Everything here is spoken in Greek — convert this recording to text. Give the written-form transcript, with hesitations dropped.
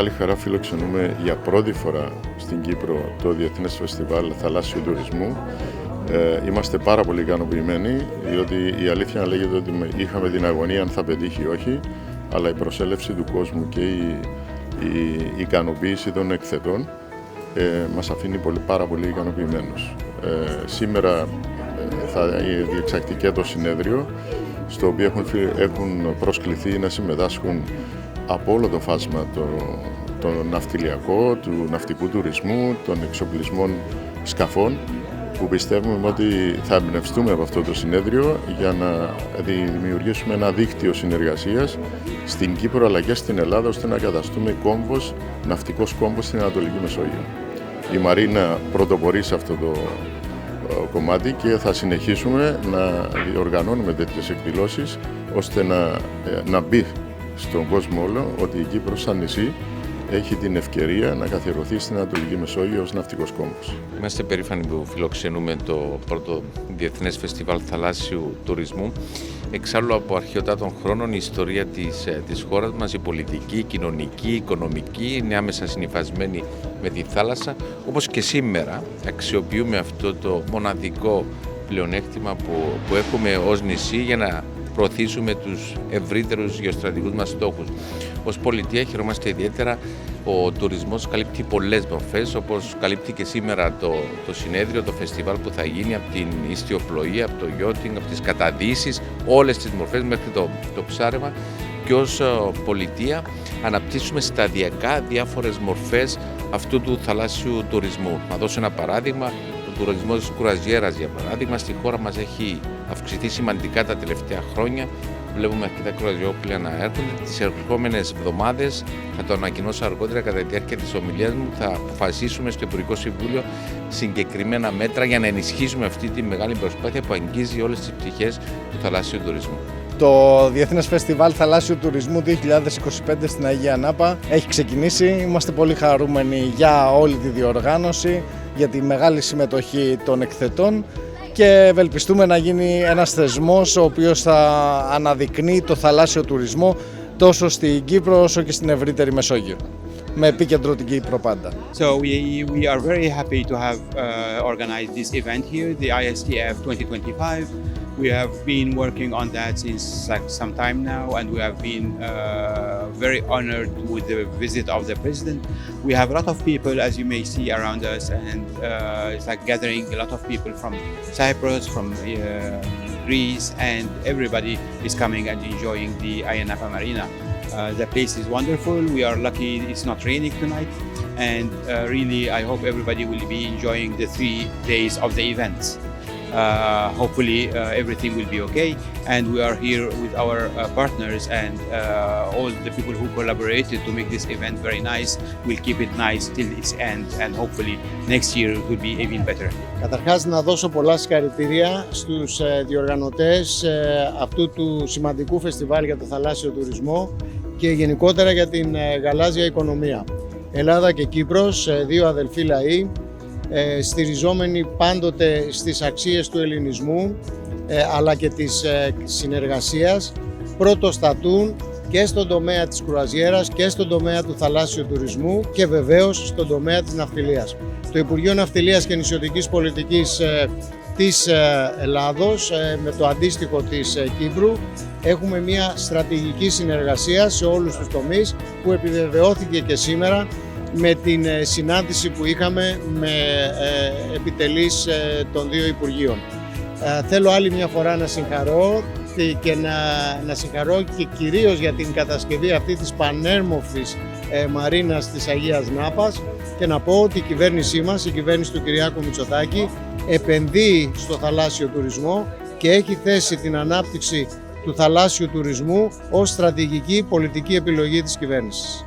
μεγάλη χαρά φιλοξενούμε για πρώτη φορά στην Κύπρο το Διεθνές Φεστιβάλ Θαλάσσιου Τουρισμού. Είμαστε πάρα πολύ ικανοποιημένοι, διότι η αλήθεια λέγεται ότι είχαμε την αγωνία αν θα πετύχει ή όχι, αλλά η προσέλευση του κόσμου και η ικανοποίηση των εκθετών μας αφήνει πάρα πολύ ικανοποιημένους. Σήμερα θα διεξαχθεί και το συνέδριο, στο οποίο έχουν προσκληθεί να συμμετάσχουν από όλο το φάσμα το ναυτιλιακό, του ναυτικού τουρισμού, των εξοπλισμών σκαφών, που πιστεύουμε ότι θα εμπνευστούμε από αυτό το συνέδριο για να δημιουργήσουμε ένα δίκτυο συνεργασίας στην Κύπρο αλλά και στην Ελλάδα, ώστε να καταστούμε ναυτικός κόμβος στην Ανατολική Μεσόγειο. Η Μαρίνα πρωτοπορεί σε αυτό το κομμάτι και θα συνεχίσουμε να διοργανώνουμε τέτοιες εκδηλώσεις, ώστε να μπει στον κόσμο όλο ότι η Κύπρος σαν νησί έχει την ευκαιρία να καθιερωθεί στην Ανατολική Μεσόγειο ως ναυτικός κόμβος. Είμαστε περήφανοι που φιλοξενούμε το πρώτο Διεθνές Φεστιβάλ Θαλάσσιου Τουρισμού. Εξάλλου από αρχαιότητα των χρόνων η ιστορία της χώρας μας, η πολιτική, η κοινωνική, η οικονομική είναι άμεσα συνυφασμένη με τη θάλασσα. Όπως και σήμερα αξιοποιούμε αυτό το μοναδικό πλεονέκτημα που έχουμε ως νησί για να προωθήσουμε τους ευρύτερους γεωστρατηγικούς μας στόχους. Ως πολιτεία χαιρόμαστε ιδιαίτερα. Ο τουρισμός καλύπτει πολλές μορφές, όπως καλύπτει και σήμερα το συνέδριο, το φεστιβάλ που θα γίνει, από την ιστιοπλοεία, από το yachting, από τις καταδύσεις, όλες τις μορφές μέχρι το ψάρεμα. Και ως πολιτεία αναπτύσσουμε σταδιακά διάφορες μορφές αυτού του θαλάσσιου τουρισμού. Να δώσω ένα παράδειγμα. Ο τουρισμός κρουαζιέρας, για παράδειγμα, στη χώρα μας έχει αυξηθεί σημαντικά τα τελευταία χρόνια. Βλέπουμε αρκετά κρουαζιόπλοια να έρχονται. Τις ερχόμενες εβδομάδες, θα το ανακοινώσω αργότερα κατά τη διάρκεια της ομιλίας μου, θα αποφασίσουμε στο Υπουργικό Συμβούλιο συγκεκριμένα μέτρα για να ενισχύσουμε αυτή τη μεγάλη προσπάθεια που αγγίζει όλες τις πτυχές του θαλάσσιου τουρισμού. Το Διεθνές Φεστιβάλ Θαλάσσιου Τουρισμού 2025 στην Αγία Νάπα έχει ξεκινήσει. Είμαστε πολύ χαρούμενοι για όλη τη διοργάνωση, για τη μεγάλη συμμετοχή των εκθετών και ευελπιστούμε να γίνει ένας θεσμός ο οποίος θα αναδεικνύει το θαλάσσιο τουρισμό τόσο στην Κύπρο όσο και στην ευρύτερη Μεσόγειο, με επίκεντρο την Κύπρο πάντα. So we are very happy to have organized this event here, the ISTF 2025. We have been working on that since some time now, and we have been very honored with the visit of the president. We have a lot of people, as you may see around us, and it's like gathering a lot of people from Cyprus, from Greece, and everybody is coming and enjoying the Ayia Napa Marina. The place is wonderful. We are lucky it's not raining tonight, and really I hope everybody will be enjoying the 3 days of the events. Hopefully everything will be okay, and we are here with our partners and all the people who collaborated to make this event very nice. We'll keep it nice till its end, and hopefully next year it will be even better. Καταρχάς να δώσω πολλά συγχαρητήρια στους διοργανωτές αυτού του σημαντικού φεστιβάλ για το θαλάσσιο τουρισμό και γενικότερα για την γαλάζια οικονομία. Ελλάδα και Κύπρος, δύο αδελφοί λαοί, στηριζόμενοι πάντοτε στις αξίες του ελληνισμού αλλά και της συνεργασίας, πρωτοστατούν και στον τομέα της κρουαζιέρας και στον τομέα του θαλάσσιου τουρισμού και βεβαίως στον τομέα της ναυτιλίας. Το Υπουργείο Ναυτιλίας και Νησιωτικής Πολιτικής της Ελλάδος με το αντίστοιχο της Κύπρου έχουμε μια στρατηγική συνεργασία σε όλους τους τομείς που επιβεβαιώθηκε και σήμερα με την συνάντηση που είχαμε με επιτελείς των δύο Υπουργείων. Θέλω άλλη μια φορά να συγχαρώ και να συγχαρώ και κυρίως για την κατασκευή αυτή της πανέμορφης μαρίνας της Αγίας Νάπας και να πω ότι η κυβέρνησή μας, η κυβέρνηση του Κυριάκου Μητσοτάκη, επενδύει στο θαλάσσιο τουρισμό και έχει θέσει την ανάπτυξη του θαλάσσιου τουρισμού ως στρατηγική πολιτική επιλογή της κυβέρνησης.